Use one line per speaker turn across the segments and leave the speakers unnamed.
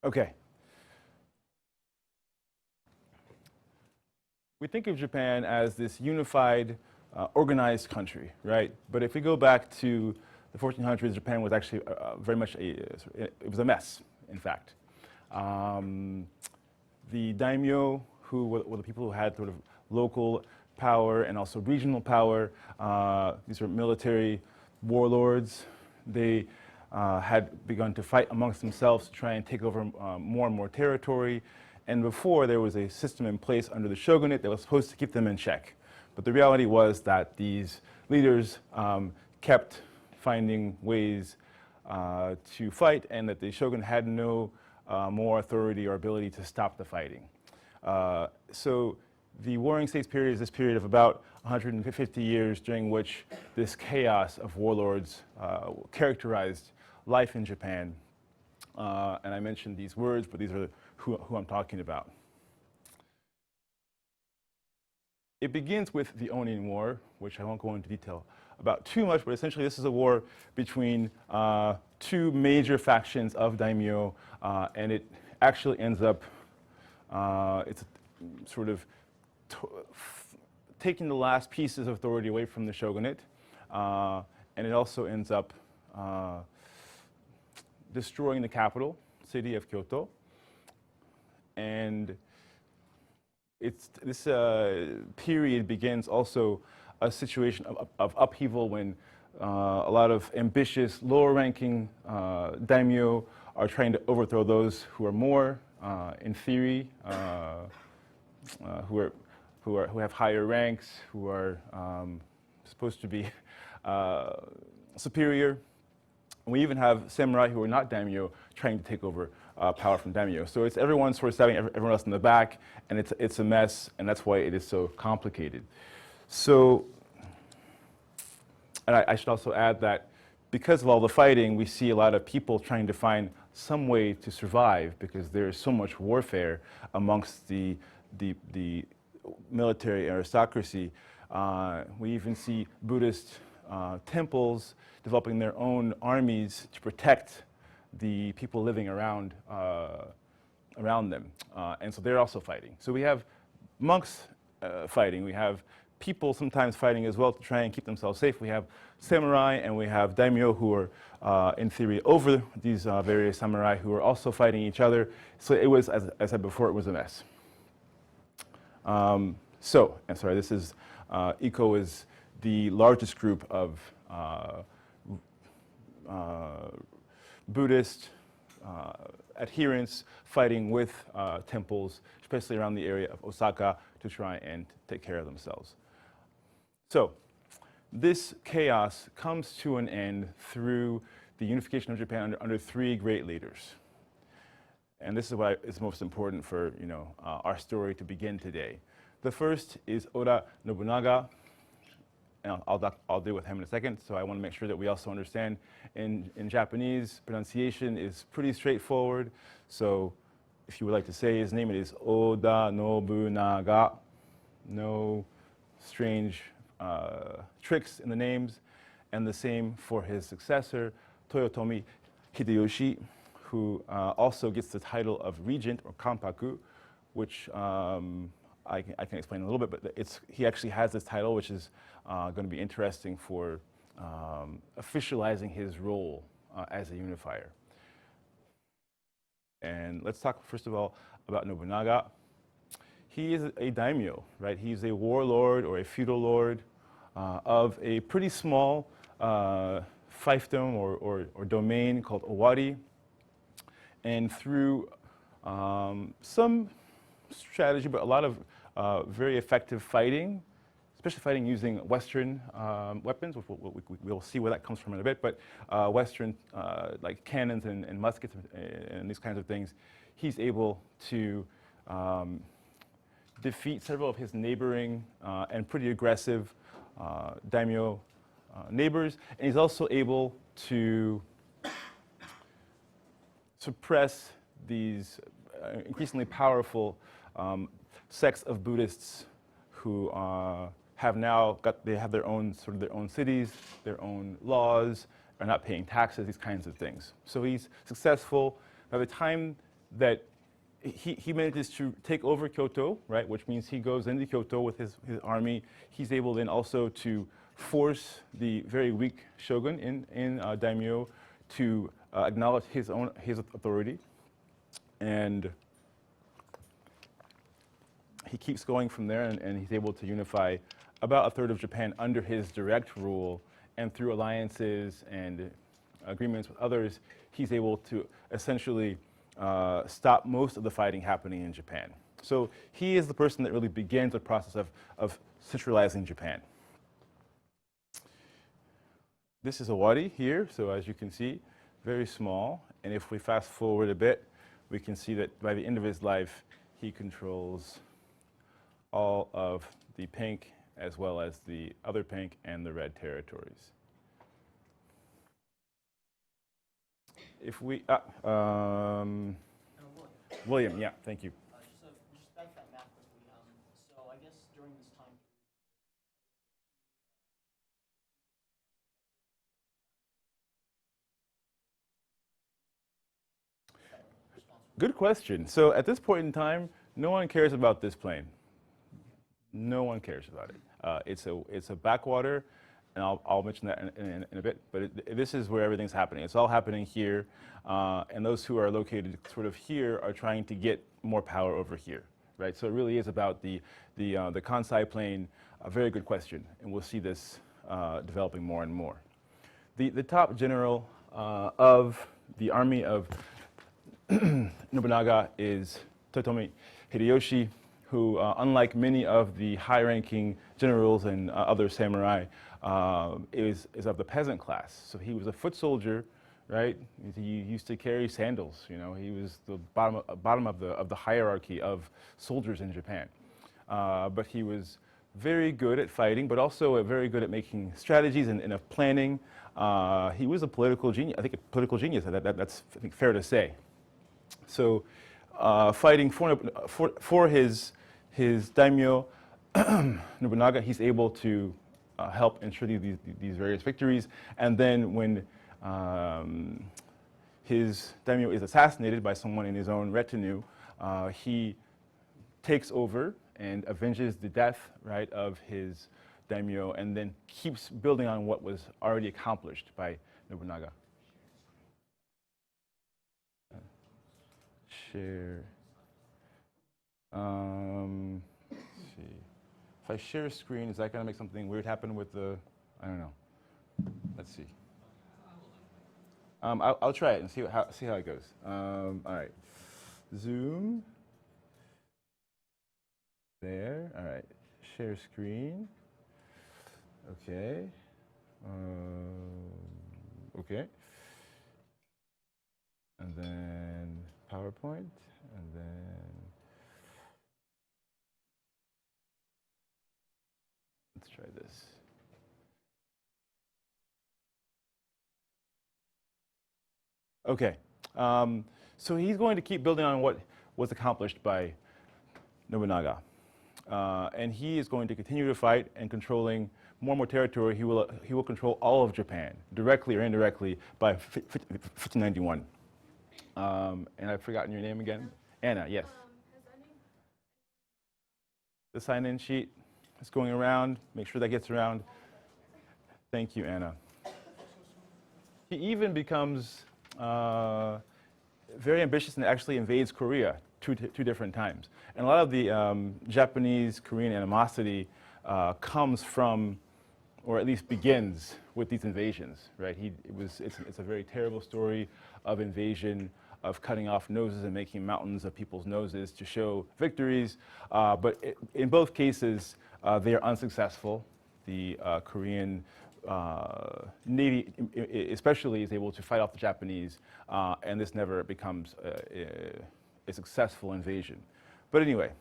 Okay. We think of Japan as this unified, organized country, right? But if we go back to the 1400s, Japan was actually very much it was a mess, in fact. The daimyo, who were the people who had sort of local power and also regional power, these were military warlords. They had begun to fight amongst themselves to try and take over more and more territory. And before, there was a system in place under the shogunate that was supposed to keep them in check. But the reality was that these leaders kept finding ways to fight, and that the shogun had no more authority or ability to stop the fighting. So the Warring States period is this period of about 150 years during which this chaos of warlords characterized life in Japan. And I mentioned these words, but these are who I'm talking about. It begins with the Onin War, which I won't go into detail about too much, but essentially this is a war between two major factions of daimyo, and it actually ends up, it's sort of taking the last pieces of authority away from the shogunate, and it also ends up destroying the capital city of Kyoto. And this period begins also a situation of upheaval when a lot of ambitious, lower-ranking daimyo are trying to overthrow those who are more, in theory, who have higher ranks, who are supposed to be superior. And we even have samurai who are not daimyo trying to take over power from daimyo. So it's everyone sort of stabbing everyone else in the back, and it's a mess, and that's why it is so complicated. So, and I should also add that because of all the fighting, we see a lot of people trying to find some way to survive because there is so much warfare amongst the military aristocracy. We even see Buddhist temples developing their own armies to protect the people living around them. And so they're also fighting. So we have monks fighting. We have people sometimes fighting as well to try and keep themselves safe. We have samurai and we have daimyo who are, in theory, over these various samurai who are also fighting each other. So it was, as I said before, it was a mess. So, I'm sorry, this is, Iko is the largest group of Buddhist adherents fighting with temples, especially around the area of Osaka, to try and take care of themselves. So this chaos comes to an end through the unification of Japan under three great leaders. And this is why it's most important for our story to begin today. The first is Oda Nobunaga. And I'll deal with him in a second, so I want to make sure that we also understand in Japanese, pronunciation is pretty straightforward. So if you would like to say his name, it is Oda Nobunaga. No strange tricks in the names. And the same for his successor, Toyotomi Hideyoshi, who also gets the title of regent or kanpaku, which I can explain a little bit, but he actually has this title, which is going to be interesting for officializing his role as a unifier. And let's talk, first of all, about Nobunaga. He is a daimyo, right? He's a warlord or a feudal lord of a pretty small fiefdom or domain called Owari. And through some strategy, but a lot of very effective fighting, especially fighting using Western weapons. We'll see where that comes from in a bit, but Western like cannons and muskets and these kinds of things, he's able to defeat several of his neighboring and pretty aggressive daimyo neighbors, and he's also able to suppress these increasingly powerful sects of Buddhists who have now they have their own cities, their own laws, are not paying taxes, these kinds of things. So he's successful. By the time that he manages to take over Kyoto, right, which means he goes into Kyoto with his army. He's able then also to force the very weak shogun in daimyo to acknowledge his authority. And he keeps going from there, and he's able to unify about a third of Japan under his direct rule, and through alliances and agreements with others, he's able to essentially stop most of the fighting happening in Japan. So he is the person that really begins the process of centralizing Japan. This is Owari here, so as you can see, very small. And if we fast forward a bit, we can see that by the end of his life, he controls all of the pink as well as the other pink and the red territories. If we, William, yeah, thank you.
Just back to that map quickly. So I guess during this time
Good question. So at this point in time, no one cares about this plane. No one cares about it. It's a backwater, and I'll mention that in a bit. But this is where everything's happening. It's all happening here, and those who are located sort of here are trying to get more power over here, right? So it really is about the Kansai Plain. A very good question, and we'll see this developing more and more. The top general of the army of Nobunaga is Toyotomi Hideyoshi, who, unlike many of the high-ranking generals and other samurai, is of the peasant class. So he was a foot soldier, right? He used to carry sandals. You know, he was the bottom of the hierarchy of soldiers in Japan. But he was very good at fighting, but also very good at making strategies and of planning. He was a political genius. I think a political genius. That's I think fair to say. So, fighting for his daimyo Nobunaga, he's able to help ensure these various victories. And then when his daimyo is assassinated by someone in his own retinue, he takes over and avenges the death, right, of his daimyo, and then keeps building on what was already accomplished by Nobunaga. Share. Let's see. If I share a screen, is that going to make something weird happen with the? I don't know. Let's see. I'll try it and see how it goes. All right. Zoom. There. All right. Share screen. Okay. Okay. And then PowerPoint, and then let's try this. Okay. So he's going to keep building on what was accomplished by Nobunaga. And he is going to continue to fight and controlling more and more territory. He will control all of Japan, directly or indirectly, by 1591. And I've forgotten your name again. Anna, yes. The sign-in sheet is going around. Make sure that gets around. Thank you, Anna. He even becomes very ambitious and actually invades Korea two different times. And a lot of the Japanese-Korean animosity comes from, or at least begins with these invasions, right? It's a very terrible story of invasion, of cutting off noses and making mountains of people's noses to show victories. But in both cases, they are unsuccessful. The Korean Navy especially is able to fight off the Japanese, and this never becomes a successful invasion. But anyway,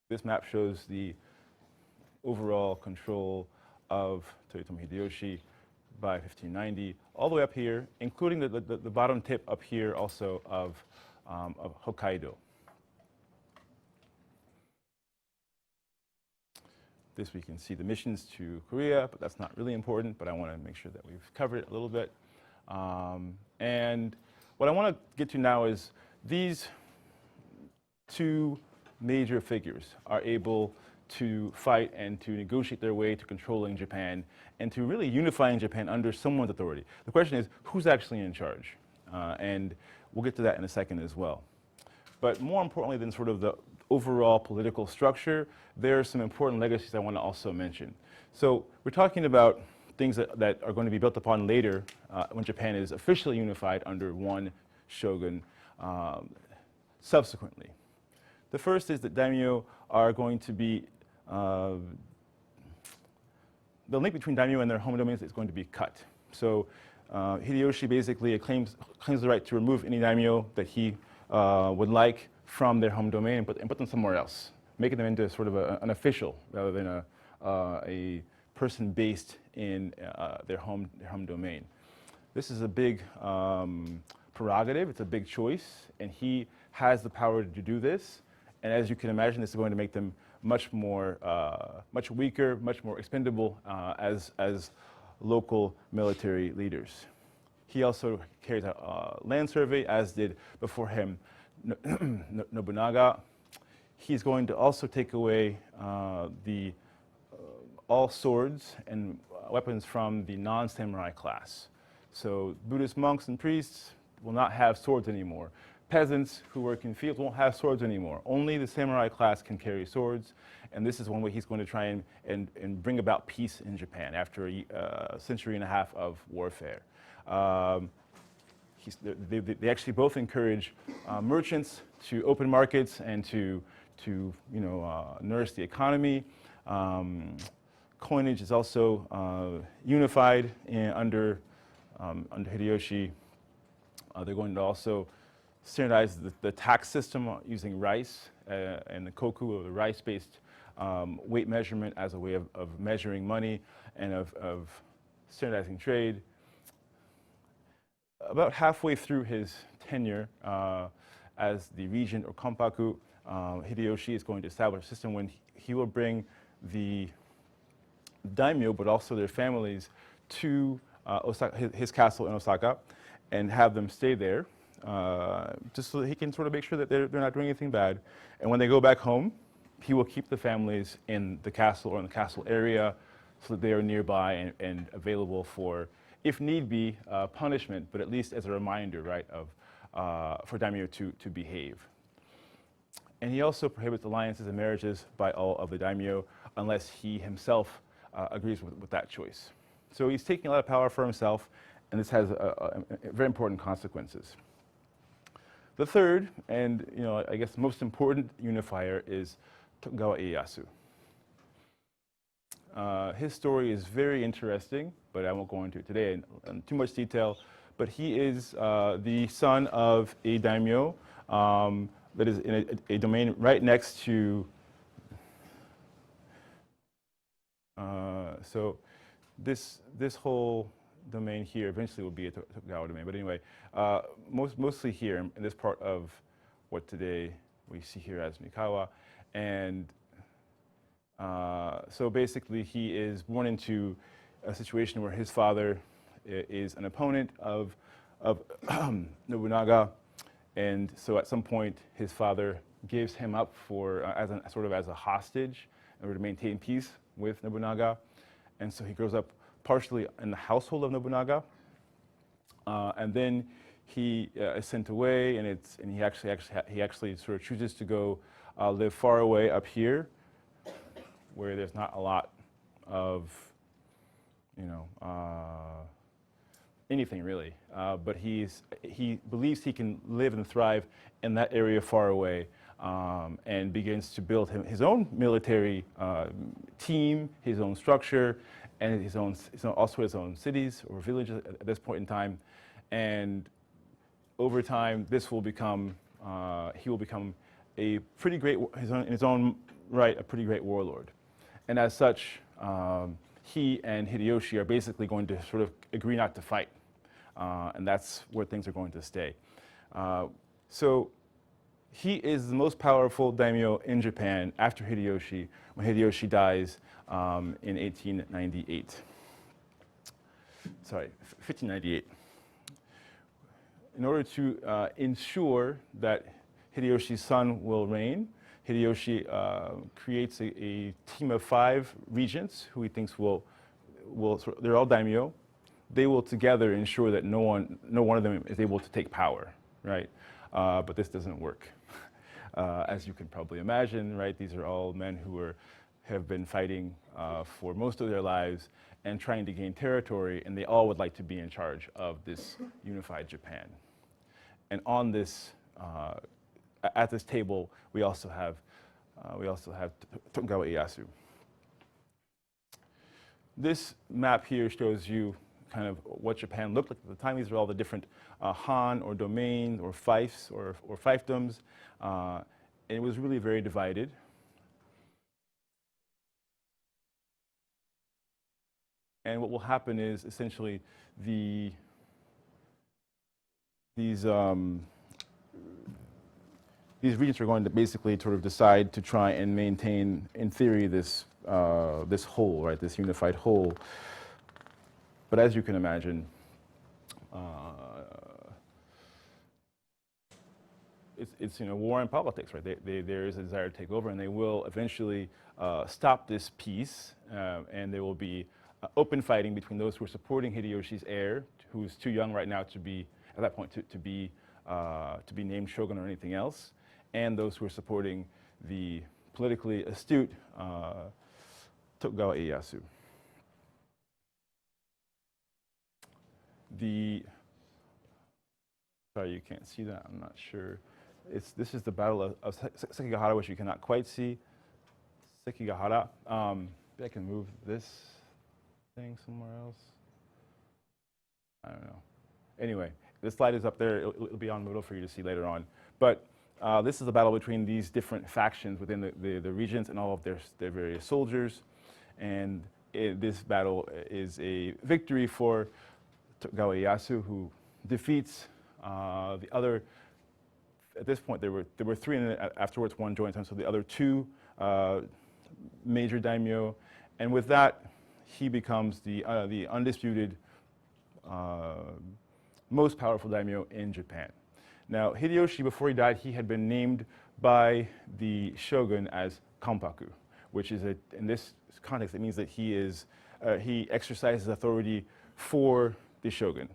this map shows the overall control of Toyotomi Hideyoshi by 1590, all the way up here, including the bottom tip up here also of Hokkaido. This we can see the missions to Korea, but that's not really important, but I want to make sure that we've covered it a little bit. And what I want to get to now is these two major figures are able to fight and to negotiate their way to controlling Japan and to really unifying Japan under someone's authority. The question is, who's actually in charge? And we'll get to that in a second as well. But more importantly than sort of the overall political structure, there are some important legacies I want to also mention. So we're talking about things that are going to be built upon later when Japan is officially unified under one shogun subsequently. The first is that daimyo are going to be, the link between daimyo and their home domains is going to be cut. So Hideyoshi basically claims the right to remove any daimyo that he would like from their home domain and put them somewhere else, making them into sort of an official rather than a person based in their home domain. This is a big prerogative, it's a big choice, and he has the power to do this. And as you can imagine, this is going to make them much weaker, much more expendable as local military leaders. He also carries out a land survey, as did before him Nobunaga. He's going to also take away all swords and weapons from the non-samurai class. So Buddhist monks and priests will not have swords anymore. Peasants who work in fields won't have swords anymore. Only the samurai class can carry swords, and this is one way he's going to try and bring about peace in Japan after a century and a half of warfare. They actually both encourage merchants to open markets and to nourish the economy. Coinage is also unified under Hideyoshi. They're going to also standardize the tax system using rice and the koku, or the rice-based weight measurement, as a way of measuring money and of standardizing trade. About halfway through his tenure as the regent or Konpaku, Hideyoshi is going to establish a system when he will bring the daimyo, but also their families, to his castle in Osaka and have them stay there, just so that he can sort of make sure that they're not doing anything bad. And when they go back home, he will keep the families in the castle or in the castle area so that they are nearby and available for, if need be, punishment, but at least as a reminder, right, for daimyo to behave. And he also prohibits alliances and marriages by all of the daimyo unless he himself agrees with that choice. So he's taking a lot of power for himself, and this has very important consequences. The third, and I guess most important unifier, is Tokugawa Ieyasu. His story is very interesting, but I won't go into it today in too much detail. But he is the son of a daimyo that is in a domain right next to. So this whole domain here eventually will be a Tokugawa domain. But anyway, mostly here in this part of what today we see here as Mikawa. And so basically he is born into a situation where his father is an opponent of Nobunaga. And so at some point his father gives him up for as a hostage in order to maintain peace with Nobunaga. And so he grows up partially in the household of Nobunaga, and then he is sent away, and he actually sort of chooses to go live far away up here, where there's not a lot of anything really, but he believes he can live and thrive in that area far away, and begins to build his own military team, his own structure, and also his own cities or villages at this point in time. And over time, he will become a pretty great, in his own right, a pretty great warlord. And as such, he and Hideyoshi are basically going to sort of agree not to fight. And that's where things are going to stay. So he is the most powerful daimyo in Japan after Hideyoshi, when Hideyoshi dies in 1898. Sorry, 1598. in order to ensure that Hideyoshi's son will reign, Hideyoshi creates a team of 5 regents who he thinks they're all daimyo. They will together ensure that no one of them is able to take power, right? But this doesn't work. As you can probably imagine, right? These are all men who have been fighting for most of their lives and trying to gain territory, and they all would like to be in charge of this unified Japan. And on this, at this table, we also have Tokugawa Ieyasu. This map here shows you kind of what Japan looked like at the time. These are all the different Han or domains or fiefs or fiefdoms. It was really very divided. And what will happen is essentially these regions are going to basically sort of decide to try and maintain, in theory, this whole, right, this unified whole. But as you can imagine, it's war and politics, right? There is a desire to take over, and they will eventually stop this peace, and there will be open fighting between those who are supporting Hideyoshi's heir, who's too young right now to be, at that point, to be named shogun or anything else, and those who are supporting the politically astute Tokugawa Ieyasu. Sorry, you can't see that, I'm not sure. This is the Battle of Sekigahara, which you cannot quite see. Sekigahara. Maybe I can move this thing somewhere else. I don't know. Anyway, this slide is up there. It'll be on Moodle for you to see later on. But this is a battle between these different factions within the regions and all of their various soldiers. And this battle is a victory for Tokugawa Ieyasu, who defeats the other. At this point, there were 3, and afterwards 1 joins him. So the other 2 major daimyo, and with that, he becomes the undisputed most powerful daimyo in Japan. Now, Hideyoshi, before he died, he had been named by the shogun as Kanpaku, which is in this context, it means that he exercises authority for the shogun.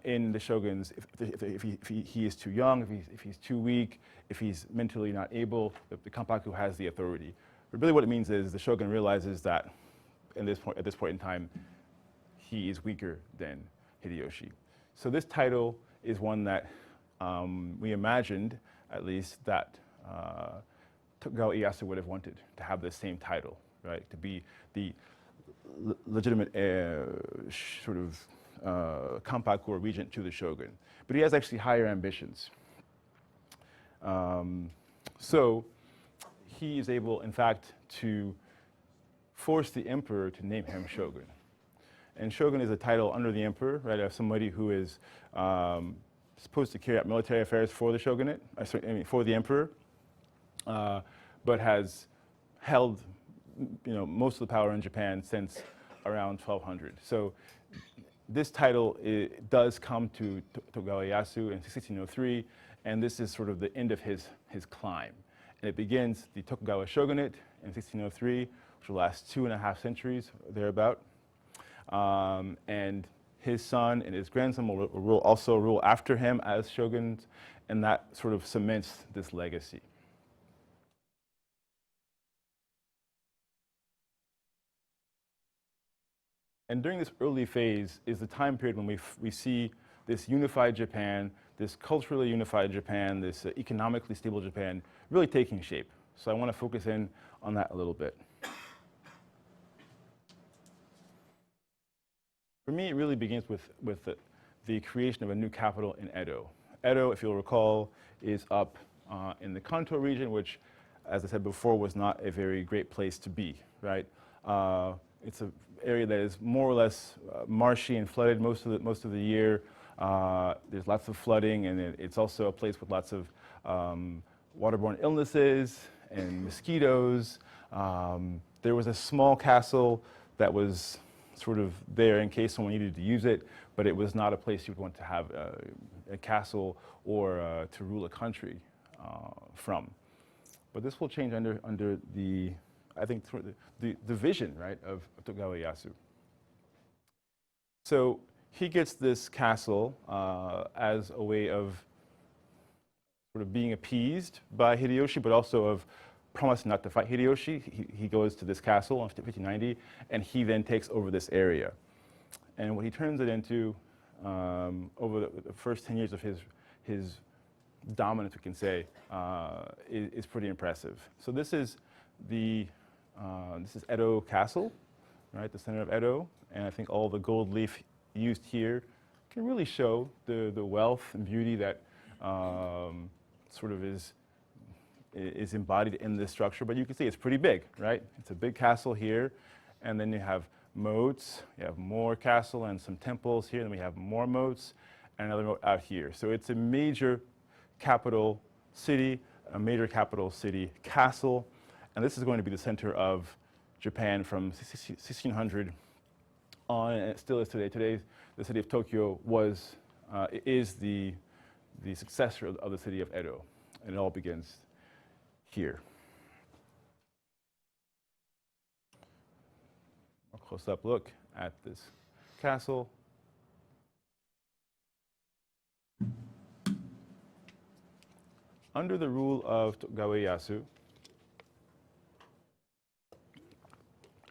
In the shoguns, if he is too young, if he's too weak, if he's mentally not able, the Kanpaku has the authority. But really what it means is the shogun realizes that at this point in time, he is weaker than Hideyoshi. So this title is one that we imagined, at least, that Tokugawa Ieyasu would have wanted to have the same title, right? To be the legitimate sort of Kanpaku or regent to the shogun. But he has actually higher ambitions. So he is able, in fact, to force the emperor to name him shogun. And shogun is a title under the emperor, right, of somebody who is supposed to carry out military affairs for the shogunate, for the emperor, but has held, most of the power in Japan since around 1200. So this title does come to Tokugawa Ieyasu in 1603, and this is sort of the end of his climb. And it begins the Tokugawa shogunate in 1603, which will last 2.5 centuries, thereabout. And his son and his grandson will also rule after him as shoguns, and that sort of cements this legacy. And during this early phase is the time period when we see this unified Japan, this culturally unified Japan, this economically stable Japan really taking shape. So I want to focus in on that a little bit. For me, it really begins with the creation of a new capital in Edo. Edo, if you'll recall, is up in the Kanto region, which, as I said before, was not a very great place to be, right? It's an area that is more or less marshy and flooded most of the year. There's lots of flooding, and it's also a place with lots of waterborne illnesses and mosquitoes. There was a small castle that was sort of there in case someone needed to use it, but it was not a place you would want to have a castle or to rule a country from. But this will change under the, I think, the vision, right, of Tokugawa Ieyasu. So he gets this castle as a way of sort of being appeased by Hideyoshi, but also of promising not to fight Hideyoshi. He goes to this castle in 1590, and he then takes over this area. And what he turns it into over the first 10 years of his dominance, we can say, is pretty impressive. So this is Edo Castle, right, the center of Edo, and I think all the gold leaf used here can really show the wealth and beauty that sort of is embodied in this structure. But you can see it's pretty big, right? It's a big castle here, and then you have moats. You have more castle and some temples here. Then we have more moats and another moat out here. So it's a major capital city, a major capital city castle, and this is going to be the center of Japan from 1600 on, and it still is today. Today, the city of Tokyo is the successor of the city of Edo, and it all begins here. A close-up look at this castle. Under the rule of Tokugawa Ieyasu,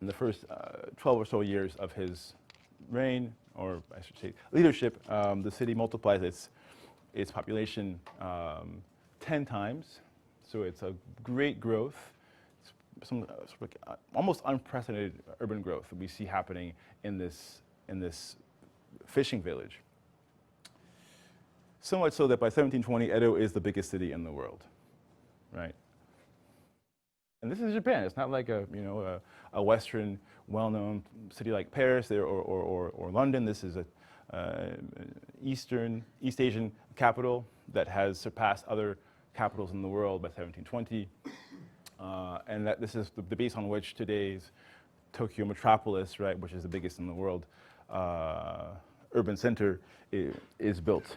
in the first 12 or so years of his reign, or I should say leadership, the city multiplies its population 10 times. So it's a great growth. It's some sort of almost unprecedented urban growth that we see happening in this fishing village. So much so that by 1720, Edo is the biggest city in the world, right? And this is Japan. It's not like a Western, well-known city like Paris or London. This is a East Asian capital that has surpassed other capitals in the world by 1720, and that this is the base on which today's Tokyo metropolis, right, which is the biggest in the world, urban center, is built.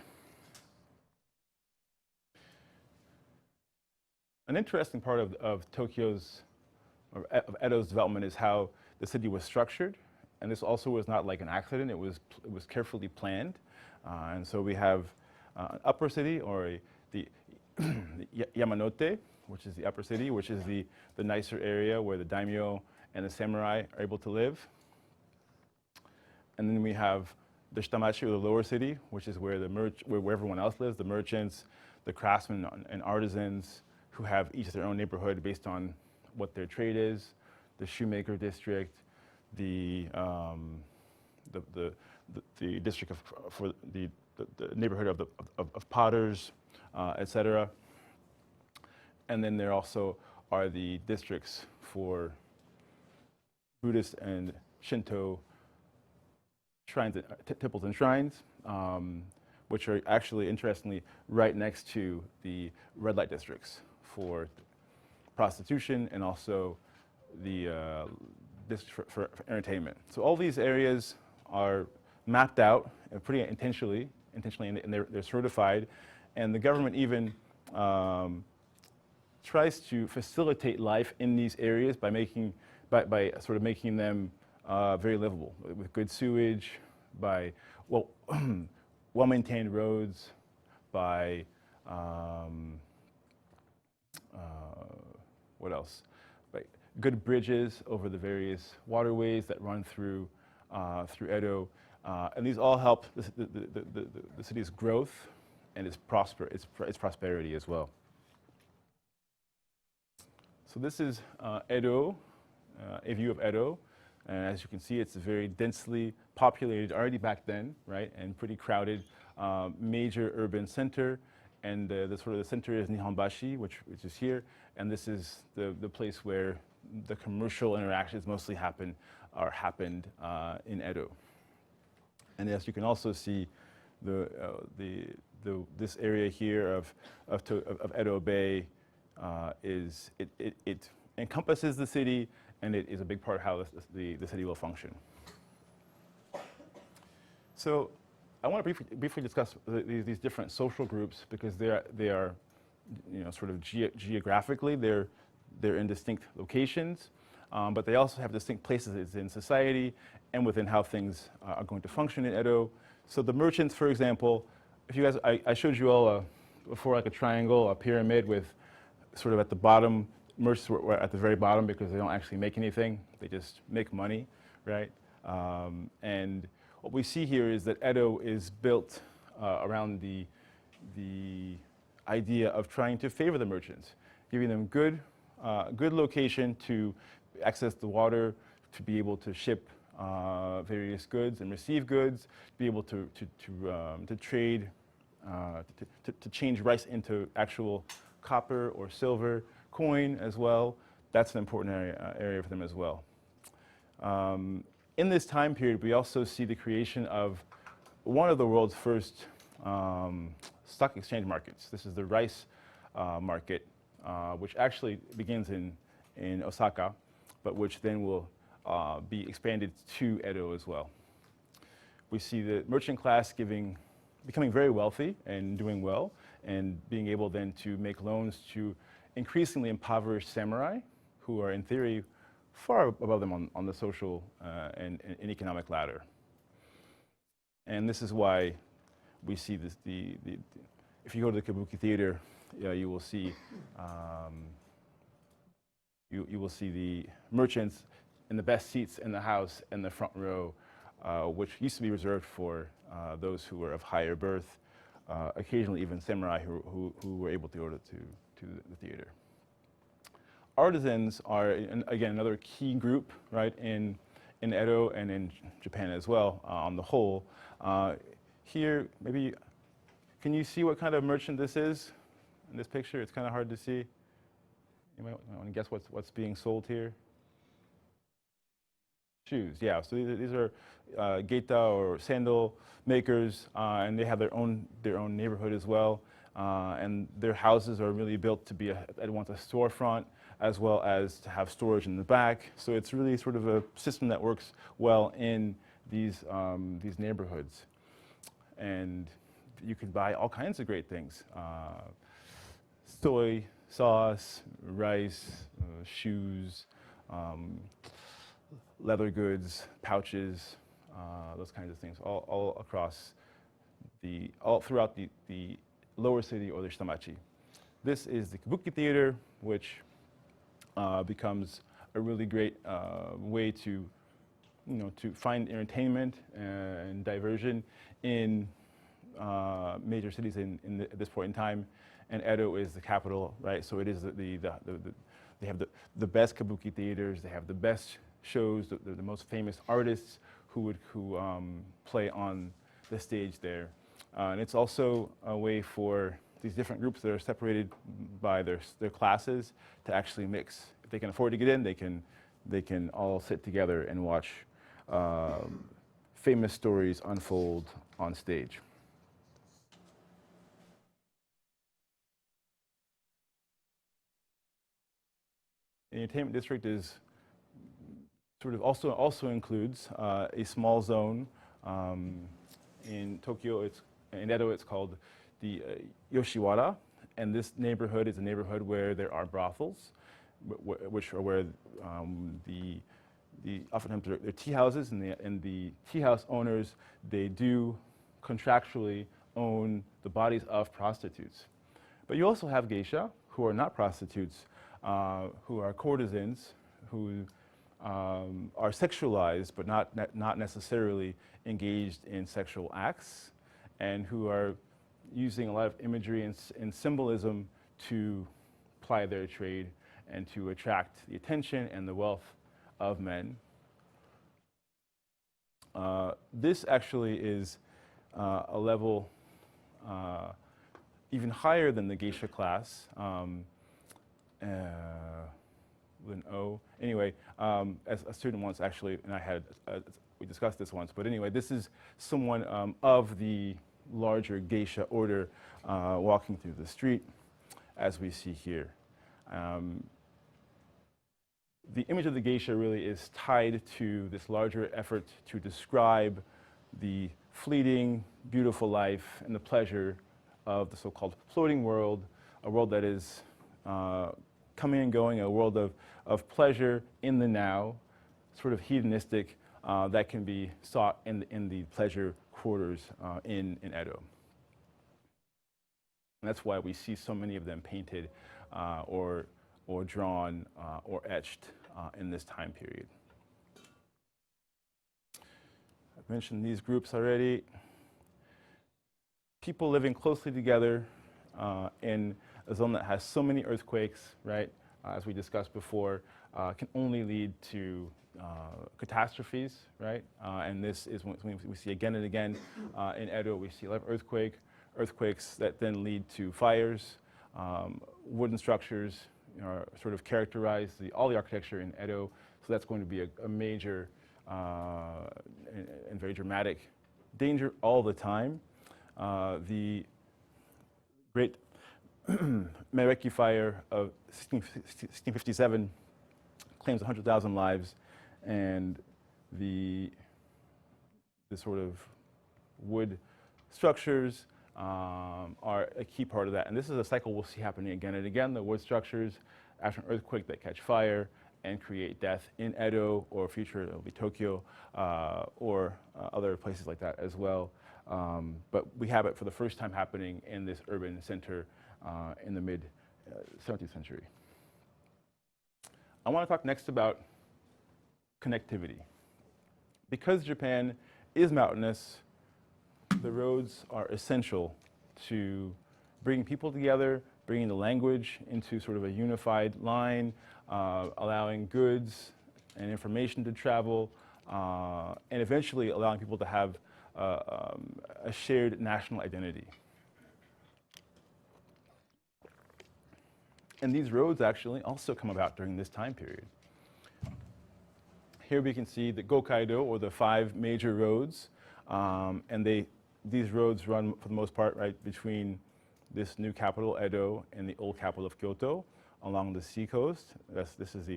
An interesting part of Edo's development is how the city was structured, and this also was not like an accident. It was carefully planned, and so we have an upper city, or the Yamanote, which is the upper city, which is the nicer area where the daimyo and the samurai are able to live. And then we have the Shitamachi, or the lower city, which is where where everyone else lives, the merchants, the craftsmen and artisans, who have each their own neighborhood based on what their trade is. The shoemaker district, the district for the neighborhood of potters, etc. And then there also are the districts for Buddhist and Shinto shrines, temples and shrines, which are actually, interestingly, right next to the red light districts for prostitution, and also the district for entertainment. So all these areas are mapped out pretty intentionally, and they're certified, and the government even tries to facilitate life in these areas by sort of making them very livable, with good sewage, by well-maintained roads, by what else? By good bridges over the various waterways that run through Edo, and these all help the city's growth and its prosperity as well. So this is Edo, a view of Edo, and as you can see, it's a very densely populated already back then, right, and pretty crowded major urban center. And the center is Nihonbashi, which is here, and this is the place where the commercial interactions mostly happened in Edo. And yes, you can also see this area here of Edo Bay it encompasses the city, and it is a big part of how the city will function. So I want to briefly discuss these different social groups because they are sort of geographically, they're in distinct locations, but they also have distinct places in society and within how things are going to function in Edo. So the merchants, for example, if you guys, I showed you all before like a triangle, a pyramid with sort of at the bottom, merchants were at the very bottom because they don't actually make anything, they just make money, right? And what we see here is that Edo is built around the idea of trying to favor the merchants, giving them good location to access the water, to be able to ship various goods and receive goods, be able to trade, to change rice into actual copper or silver coin as well. That's an important area for them as well. In this time period, we also see the creation of one of the world's first stock exchange markets. This is the rice market, which actually begins in Osaka, but which then will be expanded to Edo as well. We see the merchant class becoming very wealthy and doing well, and being able then to make loans to increasingly impoverished samurai, who are in theory far above them on the social and economic ladder. And this is why we see this, if you go to the Kabuki Theater, you will see you will see the merchants in the best seats in the house in the front row, which used to be reserved for those who were of higher birth, occasionally even samurai who were able to go to the theater. Artisans are, again, another key group, right, in Edo and in Japan as well, on the whole. Here, maybe, can you see what kind of merchant this is in this picture? It's kind of hard to see. You might want to guess what's being sold here. Shoes, yeah. So these are geita or sandal makers, and they have their own neighborhood as well. And their houses are really built to be at once a storefront as well as to have storage in the back. So it's really sort of a system that works well in these neighborhoods. And you can buy all kinds of great things: soy sauce, rice, shoes, leather goods, pouches, those kinds of things, all across all throughout the lower city or the Shitamachi. This is the Kabuki Theater, which becomes a really great way to find entertainment and diversion in major cities at this point in time. And Edo is the capital, right? So it is they have the best Kabuki theaters. They have the best shows, the most famous artists who play on the stage there. And it's also a way for these different groups that are separated by their classes to actually mix. If they can afford to get in, they can all sit together and watch famous stories unfold on stage. The entertainment district is sort of also includes a small zone in Tokyo. In Edo, it's called the Yoshiwara, and this neighborhood is a neighborhood where there are brothels, which are where oftentimes they're tea houses, and the tea house owners, they do contractually own the bodies of prostitutes. But you also have geisha, who are not prostitutes, who are courtesans, who are sexualized but not necessarily engaged in sexual acts, and who are using a lot of imagery and symbolism to ply their trade and to attract the attention and the wealth of men. This actually is a level even higher than the geisha class. With an O. Anyway, as a student once actually, and we discussed this once, but anyway, this is someone of the larger geisha order walking through the street, as we see here. The image of the geisha really is tied to this larger effort to describe the fleeting, beautiful life and the pleasure of the so-called floating world, a world that is coming and going, a world of pleasure in the now, sort of hedonistic, that can be sought in the pleasure quarters in Edo. And that's why we see so many of them painted or drawn or etched in this time period. I've mentioned these groups already. People living closely together in a zone that has so many earthquakes, right, as we discussed before, can only lead to catastrophes, right? And this is what we see again and again in Edo. We see a lot of earthquakes that then lead to fires. Wooden structures are sort of characterize all the architecture in Edo, so that's going to be a major and very dramatic danger all the time. The great Mereki fire of 1657 claims 100,000 lives, and the sort of wood structures are a key part of that. And this is a cycle we'll see happening again and again, the wood structures after an earthquake that catch fire and create death in Edo, or future it'll be Tokyo, or other places like that as well. But we have it for the first time happening in this urban center in the mid 17th century. I want to talk next about connectivity. Because Japan is mountainous, the roads are essential to bringing people together, bringing the language into sort of a unified line, allowing goods and information to travel, and eventually allowing people to have a shared national identity. And these roads actually also come about during this time period. Here we can see the Gokaido, or the 5 major roads, and these roads run for the most part right between this new capital, Edo, and the old capital of Kyoto, along the sea coast. This is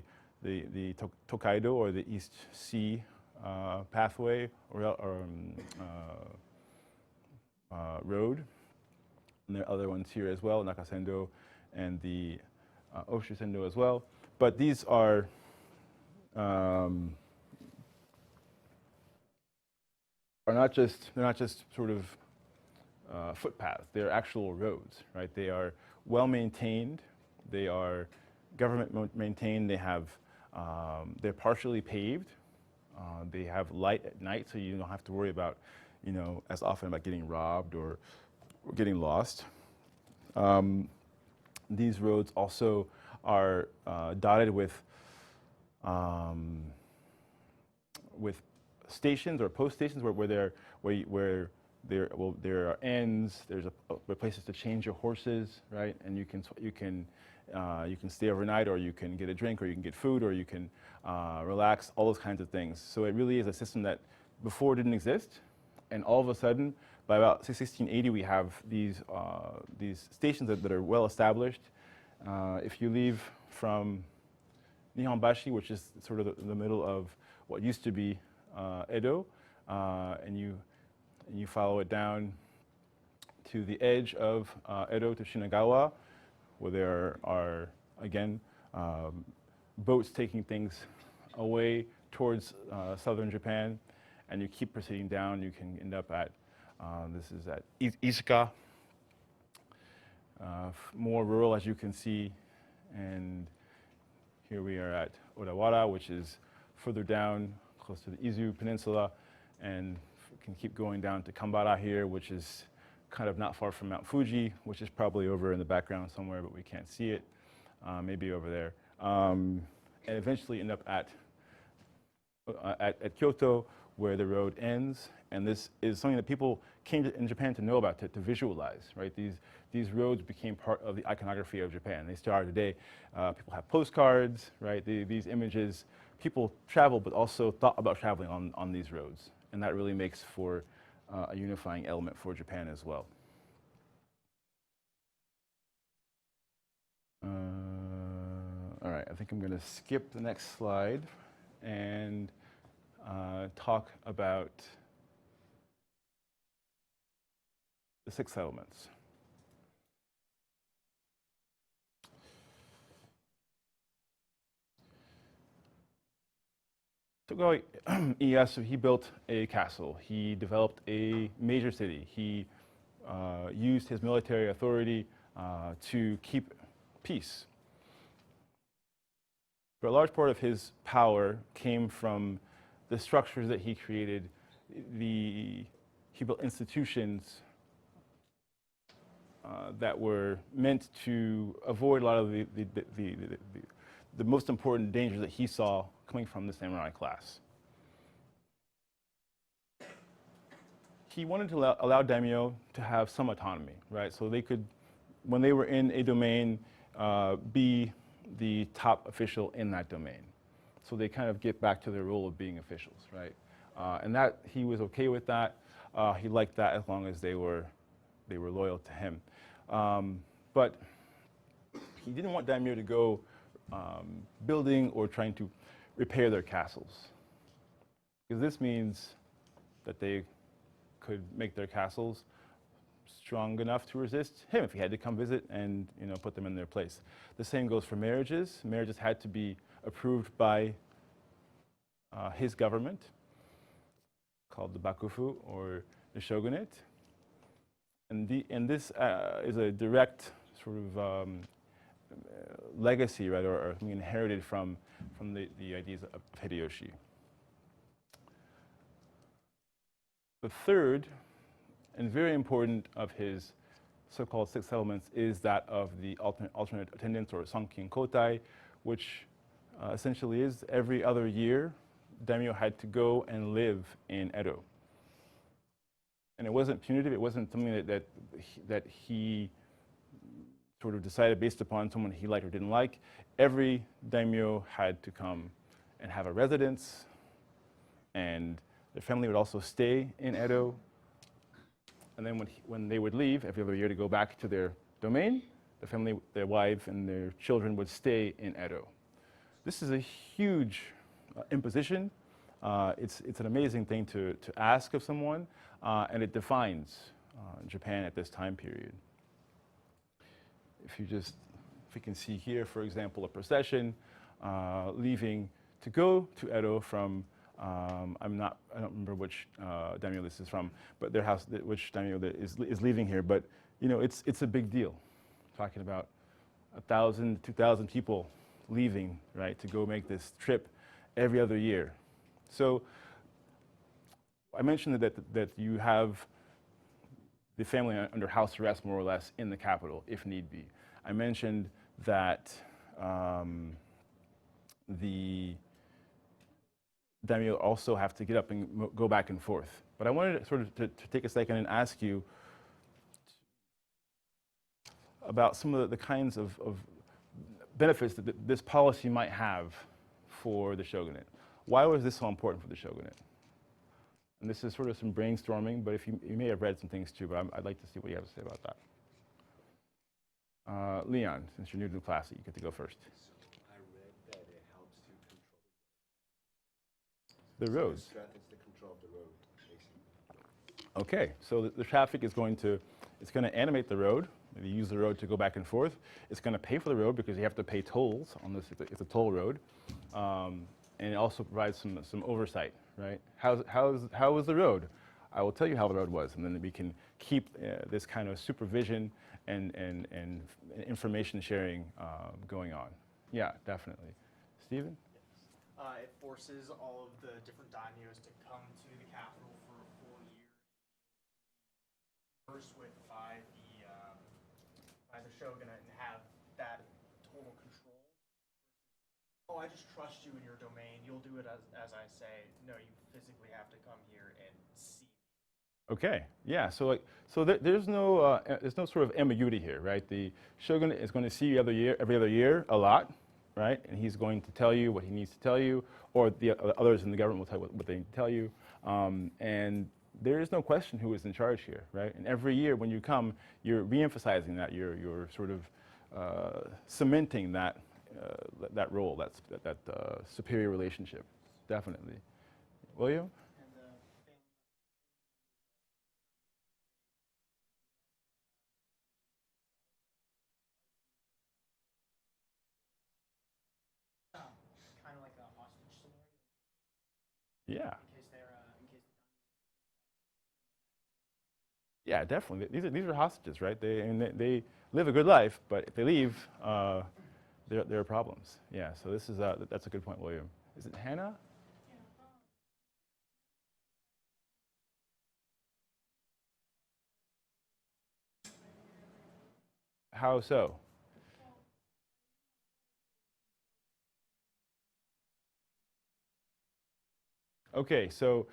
the Tokaido, or the East Sea pathway or road. And there are other ones here as well, Nakasendo and the Oshusendo as well. But these are not just sort of footpaths. They're actual roads, right? They are well maintained. They are government maintained. They have they're partially paved. They have light at night, so you don't have to worry about, as often about getting robbed or getting lost. These roads also are dotted with stations or post stations where there are inns. There's places to change your horses, right? And you can stay overnight, or you can get a drink, or you can get food, or you can relax. All those kinds of things. So it really is a system that before didn't exist, and all of a sudden, by about 1680, we have these stations that are well established. If you leave from Nihonbashi, which is sort of the middle of what used to be Edo, and you follow it down to the edge of Edo to Shinagawa, where there are, again, boats taking things away towards southern Japan, and you keep proceeding down, you can end up at, this is at Isuka, more rural, as you can see, and here we are at Odawara, which is further down, close to the Izu Peninsula, and can keep going down to Kambara here, which is kind of not far from Mount Fuji, which is probably over in the background somewhere, but we can't see it, maybe over there. And eventually end up at Kyoto, where the road ends. And this is something that people came in Japan to know about, to visualize, right? These roads became part of the iconography of Japan. They still are today. People have postcards, right? These images, people travel, but also thought about traveling on these roads. And that really makes for a unifying element for Japan as well. All right, I think I'm going to skip the next slide and talk about the 6 settlements. Tokugawa Ieyasu, he built a castle. He developed a major city. He used his military authority to keep peace. But a large part of his power came from the structures that he created. He built institutions that were meant to avoid a lot of the most important dangers that he saw coming from the samurai class. He wanted to allow daimyo to have some autonomy, right? So they could, when they were in a domain, be the top official in that domain. So they kind of get back to their role of being officials, right? And that he was okay with that. He liked that as long as they were loyal to him. But he didn't want daimyo to go building or trying to repair their castles, because this means that they could make their castles strong enough to resist him if he had to come visit and put them in their place. The same goes for marriages. Marriages had to be approved by his government, called the bakufu or the shogunate, and this is a direct sort of legacy, right, or something inherited from the ideas of Hideyoshi. The third, and very important, of his so-called 6 settlements is that of the alternate attendance, or Sonkin Kotai, which essentially is every other year, daimyo had to go and live in Edo. And it wasn't punitive. It wasn't something that he sort of decided based upon someone he liked or didn't like. Every daimyo had to come and have a residence, and their family would also stay in Edo. And then when they would leave every other year to go back to their domain, the family, their wife and their children would stay in Edo. This is a huge imposition. It's an amazing thing to ask of someone, and it defines Japan at this time period. If you can see here, for example, a procession leaving to go to Edo from, I don't remember which daimyo this is from, but their house, which daimyo that is leaving here. But it's a big deal. Talking about 1,000, 2,000 people leaving, right, to go make this trip every other year. So I mentioned that you have the family under house arrest, more or less, in the capital, if need be. I mentioned that the daimyo also have to get up and go back and forth. But I wanted to take a second and ask you about some of the kinds of benefits that this policy might have for the shogunate. Why was this so important for the shogunate? And this is sort of some brainstorming, but if you may have read some things too, but I'd like to see what you have to say about that. Leon, since you're new to the class, you get to go first.
So I read that it helps to control
The roads.
It strengthens the control of the road, basically.
Okay, so the traffic is going to animate the road. You use the road to go back and forth. It's going to pay for the road because you have to pay tolls on this. It's a toll road, and it also provides some oversight, right? How was the road? I will tell you how the road was, and then we can keep this kind of supervision and information sharing going on. Yeah, definitely. Stephen?
Yes. It forces all of the different daimyos to come to the capital for a full year. First with by the shogunate and have that total control. Oh, I just trust you in your domain. You'll do it as I say. No, you physically have to come here and see.
Okay, yeah. So there's no sort of ambiguity here, right? The shogunate is going to see you every other year a lot, right? And he's going to tell you what he needs to tell you, or the others in the government will tell you what they need to tell you. And there is no question who is in charge here, right? And every year when you come, you're re-emphasizing that. You're sort of cementing that role, that superior relationship, definitely. William? Yeah.
in case they're, in case.
Yeah, definitely. These are hostages, right? They live a good life, but if they leave, there are problems. Yeah. So this is that's a good point, William. Is it Hannah? How so? Okay, so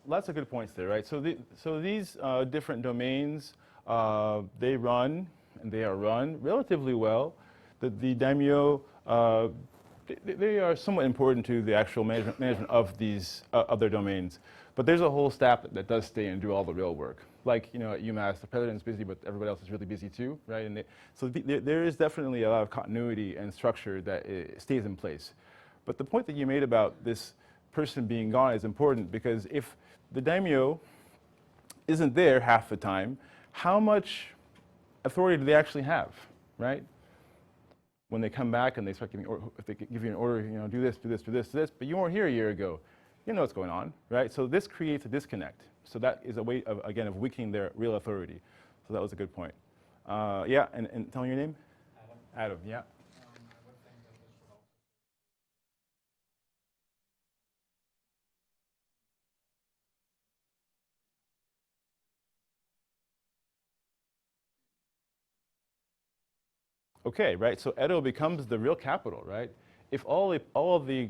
lots of good points there, right? So these different domains, they run and they are run relatively well. The daimyo, they are somewhat important to the actual management of these other domains. But there's a whole staff that does stay and do all the real work. Like, at UMass, the president's busy, but everybody else is really busy too, right? And there is definitely a lot of continuity and structure that stays in place. But the point that you made about this person being gone is important, because if the daimyo isn't there half the time, how much authority do they actually have, right? When they come back and they start giving, if they give you an order, do this, do this, do this, do this, but you weren't here a year ago, you know what's going on, right? So this creates a disconnect. So that is a way of, again, of weakening their real authority. So that was a good point. Yeah, and tell me your name? Adam. Adam, yeah. Okay, right, so Edo becomes the real capital, right? If all of the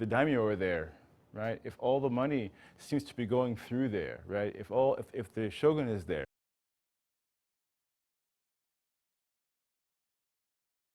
daimyo are there, right? If all the money seems to be going through there, right? If the shogun is there,